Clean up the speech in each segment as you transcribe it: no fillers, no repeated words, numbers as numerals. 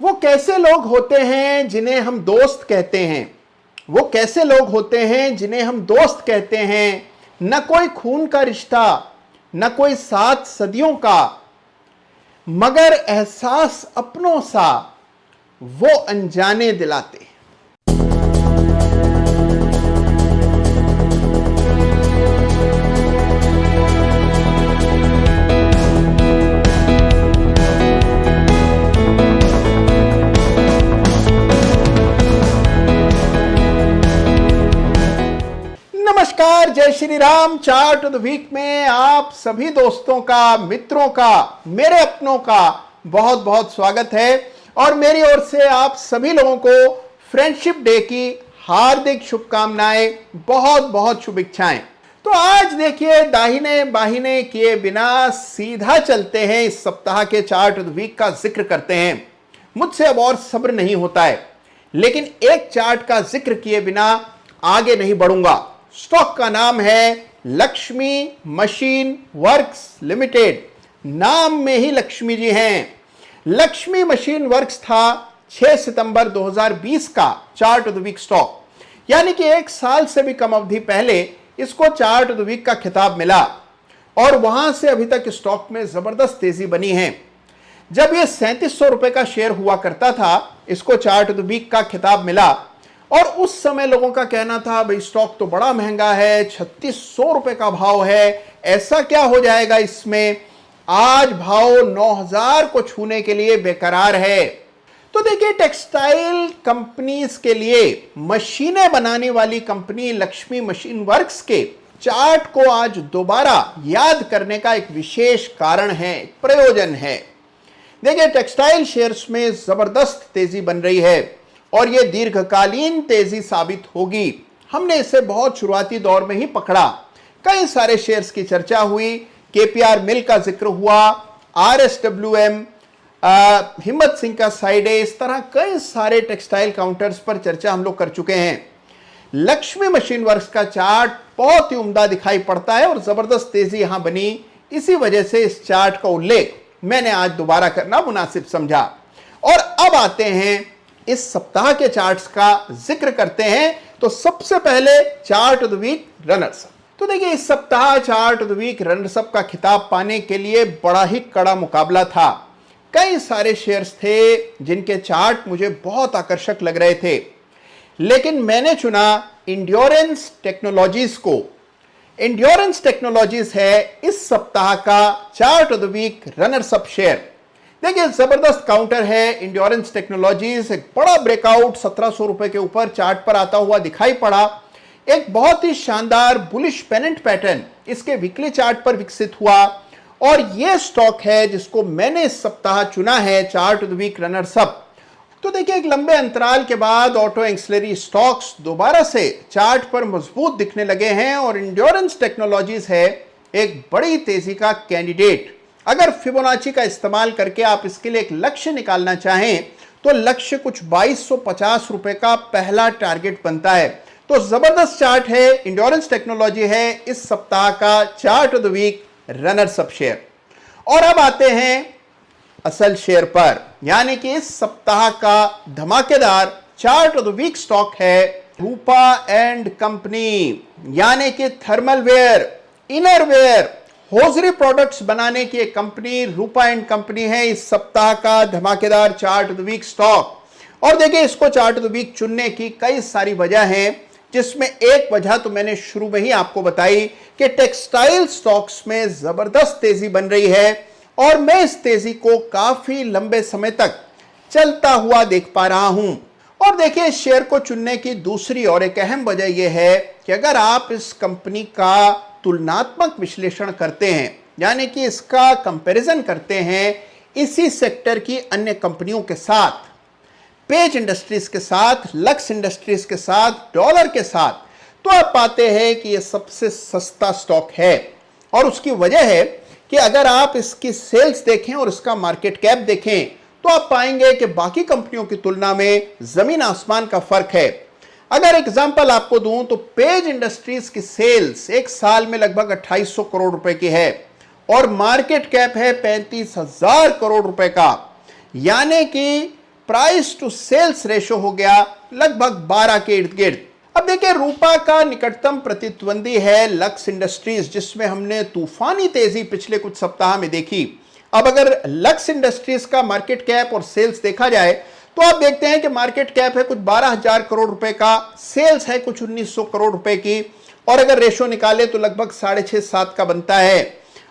वो कैसे लोग होते हैं जिन्हें हम दोस्त कहते हैं? वो कैसे लोग होते हैं जिन्हें हम दोस्त कहते हैं? न कोई खून का रिश्ता, न कोई 7 सदियों का, मगर एहसास अपनों सा वो अनजाने दिलाते। नमस्कार, जय Shri Ram. Chart of the week में आप सभी दोस्तों का, मित्रों का, मेरे अपनों का बहुत बहुत स्वागत है और मेरी ओर से आप सभी लोगों को फ्रेंडशिप डे की हार्दिक शुभकामनाएं, बहुत बहुत शुभेच्छाएं। तो आज देखिए, दाहिने बाहिने किए बिना सीधा चलते हैं, इस सप्ताह के चार्ट ऑफ द वीक का जिक्र करते हैं। मुझसे अब और सब्र नहीं होता है, लेकिन एक चार्ट का जिक्र किए बिना आगे नहीं बढ़ूंगा। स्टॉक का नाम है लक्ष्मी मशीन वर्क्स लिमिटेड। नाम में ही लक्ष्मी जी हैं। लक्ष्मी मशीन वर्क्स था 6 सितंबर 2020 का chart of the week stock, यानी कि 1 साल से भी कम अवधि पहले इसको चार्ट ऑफ द वीक का खिताब मिला और वहां से अभी तक स्टॉक में जबरदस्त तेजी बनी है। जब यह 3700 रुपए का शेयर हुआ करता था, इसको चार्ट ऑफ द वीक का खिताब मिला और उस समय लोगों का कहना था भाई स्टॉक तो बड़ा महंगा है, 3600 रुपए का भाव है, ऐसा क्या हो जाएगा इसमें। आज भाव 9000 को छूने के लिए बेकरार है। तो देखिए, टेक्सटाइल कंपनीज के लिए मशीनें बनाने वाली कंपनी लक्ष्मी मशीन वर्क्स के चार्ट को आज दोबारा याद करने का एक विशेष कारण है, प्रयोजन है। देखिए, टेक्सटाइल शेयर्स में जबरदस्त तेजी बन रही है और यह दीर्घकालीन तेजी साबित होगी। हमने इसे बहुत शुरुआती दौर में ही पकड़ा। कई सारे शेयर्स की चर्चा हुई, केपीआर मिल का जिक्र हुआ, आरएसडब्ल्यूएम, हिम्मत सिंह का साइडे, इस तरह कई सारे टेक्सटाइल काउंटर्स पर चर्चा हम लोग कर चुके हैं। लक्ष्मी मशीन वर्क्स का चार्ट बहुत ही उम्दा दिखाई पड़ता है और जबरदस्त तेजी यहां बनी। इसी वजह से इस चार्ट का उल्लेख मैंने आज दोबारा करना मुनासिब समझा। और अब आते हैं इस सप्ताह के चार्ट्स का जिक्र करते हैं। तो सबसे पहले chart of the week runners up. तो देखिए, इस सप्ताह chart of the week runners up का खिताब पाने के लिए बड़ा ही कड़ा मुकाबला था। कई सारे शेयर्स थे जिनके चार्ट मुझे बहुत आकर्षक लग रहे थे, लेकिन मैंने चुना इंड्योरेंस टेक्नोलॉजीज को। इंड्योरेंस टेक्नोलॉजीज है इस सप्ताह का chart of the week runners up share. देखिए, जबरदस्त काउंटर है इंड्योरेंस टेक्नोलॉजीज। एक बड़ा ब्रेकआउट 1700 रुपए के ऊपर चार्ट पर आता हुआ दिखाई पड़ा। एक बहुत ही शानदार बुलिश पेनेंट पैटर्न इसके वीकली चार्ट पर विकसित हुआ और यह स्टॉक है जिसको मैंने इस सप्ताह चुना है chart of the week runners up. तो देखिए, एक लंबे अंतराल के बाद ऑटो एक्सिलरी स्टॉक्स दोबारा से चार्ट पर मजबूत दिखने लगे हैं और इंड्योरेंस टेक्नोलॉजीज है एक बड़ी तेजी का कैंडिडेट। अगर फिबोनाची का इस्तेमाल करके आप इसके लिए एक लक्ष्य निकालना चाहें तो लक्ष्य कुछ 2250 रुपए का पहला टारगेट बनता है। तो जबरदस्त चार्ट है, इंड्योरेंस टेक्नोलॉजी है इस सप्ताह का chart of the week runners up share. और अब आते हैं असल शेयर पर, यानी कि इस सप्ताह का धमाकेदार chart of the week stock है रूपा एंड कंपनी, यानी कि thermal wear, inner wear, hosiery products बनाने की एक कंपनी रूपा एंड कंपनी है इस सप्ताह का धमाकेदार chart of the week stock. और देखिए, इसको चार्ट ऑफ द वीक चुनने की कई सारी वजह हैं, जिसमें एक वजह तो मैंने शुरू में ही आपको बताई कि टेक्सटाइल स्टॉक्स में जबरदस्त तेजी बन रही है और मैं इस तेजी को काफी लंबे समय तक चलता हुआ देख पा रहा हूं। और देखिए, इस शेयर को चुनने की दूसरी और एक अहम वजह यह है कि अगर आप इस कंपनी का तुलनात्मक विश्लेषण करते हैं, यानी कि इसका कंपैरिजन करते हैं इसी सेक्टर की अन्य कंपनियों के साथ, पेज इंडस्ट्रीज के साथ, लक्स इंडस्ट्रीज के साथ, डॉलर के साथ, तो आप पाते हैं कि यह सबसे सस्ता स्टॉक है। और उसकी वजह है कि अगर आप इसकी सेल्स देखें और इसका मार्केट कैप देखें तो आप पाएंगे कि बाकी कंपनियों की तुलना में जमीन आसमान का फर्क है। अगर एग्जांपल आपको दूं तो पेज इंडस्ट्रीज की सेल्स एक साल में लगभग 2800 करोड़ रुपए की है और मार्केट कैप है 35,000 करोड़ रुपए का, यानी कि प्राइस टू सेल्स रेशो हो गया लगभग 12 के इर्द गिर्द। अब देखिए, रूपा का निकटतम प्रतिद्वंदी है लक्स इंडस्ट्रीज, जिसमें हमने तूफानी तेजी पिछले कुछ सप्ताह में देखी। अब अगर लक्स इंडस्ट्रीज का मार्केट कैप और सेल्स देखा जाए तो आप देखते हैं कि मार्केट कैप है कुछ 12,000 करोड़ रुपए का, सेल्स है कुछ 1900 करोड़ रुपए की, और अगर रेशो निकाले तो लगभग 6.5-7 का बनता है।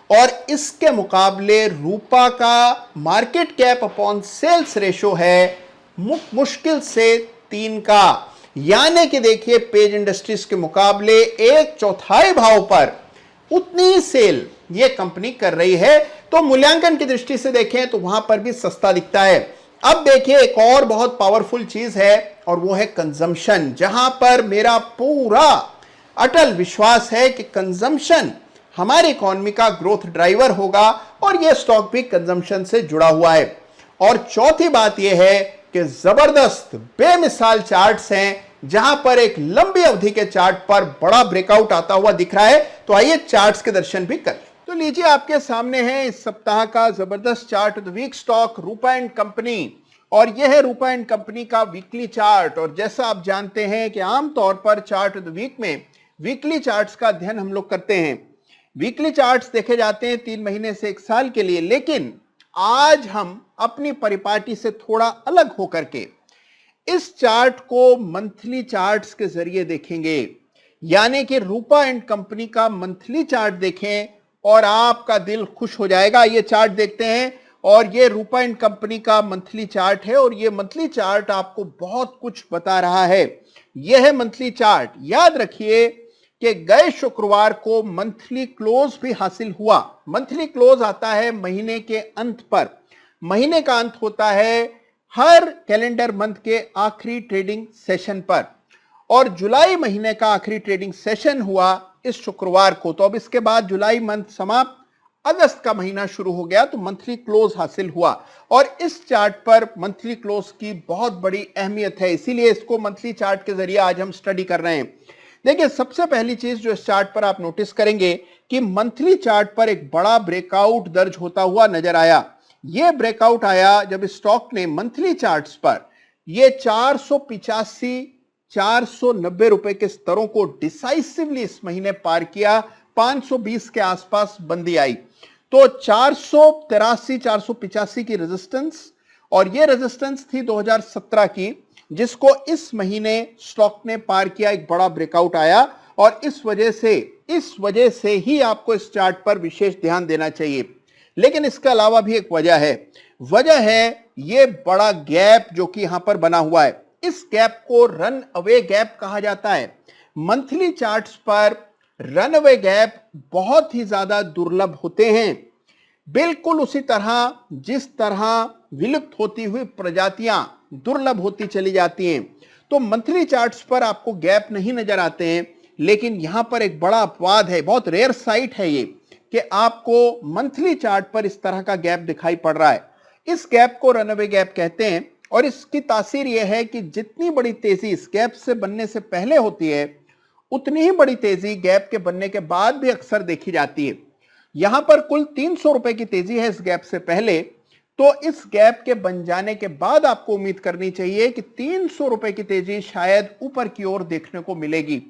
और इसके मुकाबले रूपा का market cap upon sales ratio है मुश्किल से 3 का। यानी कि देखिए, पेज इंडस्ट्रीज के मुकाबले 1/4 भाव पर उतनी सेल ये कंपनी कर रही है। तो मूल्यांकन की दृष्टि से देखें तो वहां पर भी सस्ता दिखता है। अब देखिए, एक और बहुत पावरफुल चीज है और वो है कंजम्पशन, जहां पर मेरा पूरा अटल विश्वास है कि कंजम्पशन हमारी इकोनॉमी का ग्रोथ ड्राइवर होगा और यह स्टॉक भी कंजम्पशन से जुड़ा हुआ है। और चौथी बात यह है कि जबरदस्त बेमिसाल चार्ट्स हैं, जहां पर एक लंबी अवधि के चार्ट पर बड़ा ब्रेकआउट आता हुआ दिख रहा है। तो आइए चार्ट्स के दर्शन भी करें। तो लीजिए, आपके सामने है इस सप्ताह का जबरदस्त chart of the week stock Rupa and company, और यह है रूपा एंड कंपनी का वीकली चार्ट। और जैसा आप जानते हैं कि आमतौर पर चार्ट ऑफ द वीक में वीकली चार्ट्स का अध्ययन हम लोग करते हैं। वीकली चार्ट्स देखे जाते हैं 3 महीने से 1 साल के लिए, लेकिन आज हम अपनी परिपाटी से थोड़ा अलग होकर के इस चार्ट को मंथली चार्ट्स के जरिए देखेंगे। यानी कि रूपा एंड कंपनी का मंथली चार्ट देखें और आपका दिल खुश हो जाएगा। ये चार्ट देखते हैं, और ये रूपा एंड कंपनी का मंथली चार्ट है, और ये मंथली चार्ट आपको बहुत कुछ बता रहा है। यह है मंथली चार्ट। याद रखिए कि गए शुक्रवार को मंथली क्लोज भी हासिल हुआ। मंथली क्लोज आता है महीने के अंत पर। महीने का अंत होता है हर कैलेंडर मंथ के आखिरी ट्रेडिंग सेशन पर, और जुलाई महीने का आखिरी ट्रेडिंग सेशन हुआ इस शुक्रवार को। तो अब इसके बाद जुलाई मंथ समाप्त, अगस्त का महीना शुरू हो गया, तो मंथली क्लोज हासिल हुआ। और इस चार्ट पर मंथली क्लोज की बहुत बड़ी अहमियत है, इसीलिए इसको मंथली चार्ट के जरिए आज हम स्टडी कर रहे हैं। देखिए, सबसे पहली चीज जो इस चार्ट पर आप नोटिस करेंगे कि मंथली चार्ट पर एक बड़ा ब्रेकआउट दर्ज होता हुआ नजर आया। यह ब्रेकआउट आया जब स्टॉक ने मंथली चार्ट्स पर यह 485 490 रुपए के स्तरों को डिसाइसिवली इस महीने पार किया। 520 के आसपास बंदी आई, तो 483 485 की रेजिस्टेंस, और यह रेजिस्टेंस थी 2017 की, जिसको इस महीने स्टॉक ने पार किया। एक बड़ा ब्रेकआउट आया, और इस वजह से ही आपको इस चार्ट पर विशेष ध्यान देना चाहिए। लेकिन इसके अलावा भी एक वजह है ये बड़ा गैप जो कि यहां पर बना हुआ है। इस गैप को रन अवे गैप कहा जाता है। मंथली चार्ट्स पर रन अवे गैप बहुत ही ज्यादा दुर्लभ होते हैं, बिल्कुल उसी तरह जिस तरह विलुप्त होती हुई प्रजातियां दुर्लभ होती चली जाती हैं। तो मंथली चार्ट्स पर आपको गैप नहीं नजर आते हैं, लेकिन यहां पर एक बड़ा अपवाद है, बहुत रेयर साइट है ये, कि आपको मंथली चार्ट पर इस तरह का गैप दिखाई पड़ रहा है। इस गैप को रनअवे गैप कहते हैं, और इसकी तासीर यह है कि जितनी बड़ी तेजी इस गैप से बनने से पहले होती है, उतनी ही बड़ी तेजी गैप के बनने के बाद भी अक्सर देखी जाती है। यहां पर कुल 300 रुपए की तेजी है इस गैप से पहले, तो इस गैप के बन जाने के बाद आपको उम्मीद करनी चाहिए कि 300 रुपए की तेजी शायद ऊपर की ओर देखने को मिलेगी।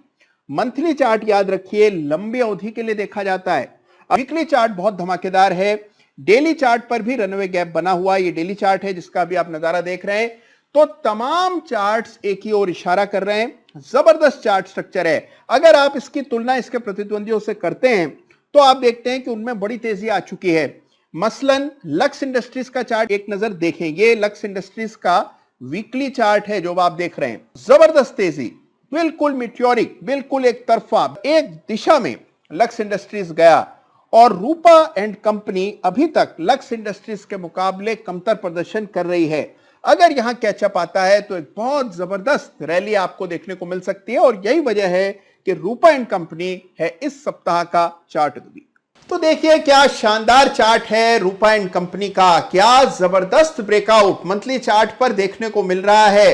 मंथली चार्ट याद रखिए लंबी अवधि के लिए देखा जाता है। वीकली चार्ट बहुत धमाकेदार है। डेली चार्ट पर भी रनवे गैप बना हुआ, ये डेली चार्ट है जिसका भी आप नजारा देख रहे हैं। तो तमाम चार्ट्स एक ही ओर इशारा कर रहे हैं, जबरदस्त चार्ट स्ट्रक्चर है। अगर आप इसकी तुलना इसके प्रतिद्वंदियों से करते हैं तो आप देखते हैं कि उनमें बड़ी तेजी आ चुकी है। मसलन लक्स इंडस्ट्रीज का चार्ट एक नजर देखें, ये लक्स इंडस्ट्रीज का वीकली चार्ट है जो आप देख रहे हैं। जबरदस्त तेजी, बिल्कुल मिट्योरिक, बिल्कुल एक तरफा, एक दिशा में लक्स इंडस्ट्रीज गया। और रूपा एंड कंपनी अभी तक लक्स इंडस्ट्रीज के मुकाबले कमतर प्रदर्शन कर रही है। अगर यहां कैचअप आता है तो एक बहुत जबरदस्त रैली आपको देखने को मिल सकती है, और यही वजह है कि रूपा एंड कंपनी है इस सप्ताह का चार्ट ऑफ द वीक। तो देखिए क्या शानदार चार्ट है रूपा एंड कंपनी का, क्या जबरदस्त ब्रेकआउट मंथली चार्ट पर देखने को मिल रहा है,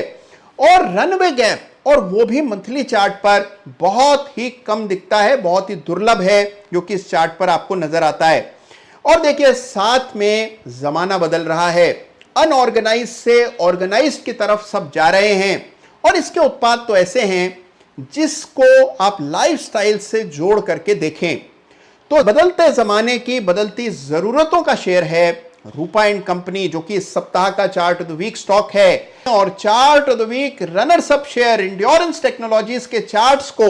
और रनवे गैप, और वो भी मंथली चार्ट पर बहुत ही कम दिखता है, बहुत ही दुर्लभ है जो कि इस चार्ट पर आपको नजर आता है। और देखिए साथ में जमाना बदल रहा है। अनऑर्गेनाइज से ऑर्गेनाइज्ड की तरफ सब जा रहे हैं और इसके उत्पाद तो ऐसे हैं जिसको आप लाइफस्टाइल से जोड़ करके देखें तो बदलते जमाने की बदलती जरूरतों का शेयर है रूपा एंड कंपनी, जो कि इस सप्ताह का chart of the week stock है। और chart of the week runners up share Endurance Technologies के चार्ट्स को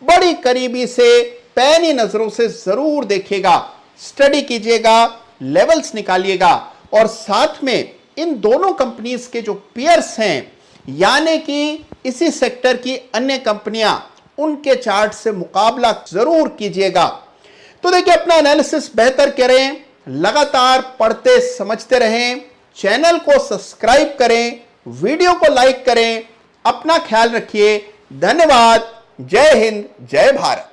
बड़ी करीबी से पैनी नजरों से जरूर देखिएगा, स्टडी कीजिएगा, लेवल्स निकालिएगा और साथ में इन दोनों कंपनीज के जो पीयर्स हैं यानी कि इसी सेक्टर की अन्य कंपनियां, उनके चार्ट से मुकाबला जरूर कीजिएगा। तो देखिए, अपना एनालिसिस बेहतर करें, लगातार पढ़ते समझते रहें, चैनल को सब्सक्राइब करें, वीडियो को लाइक करें, अपना ख्याल रखिए। धन्यवाद। जय हिंद, जय भारत।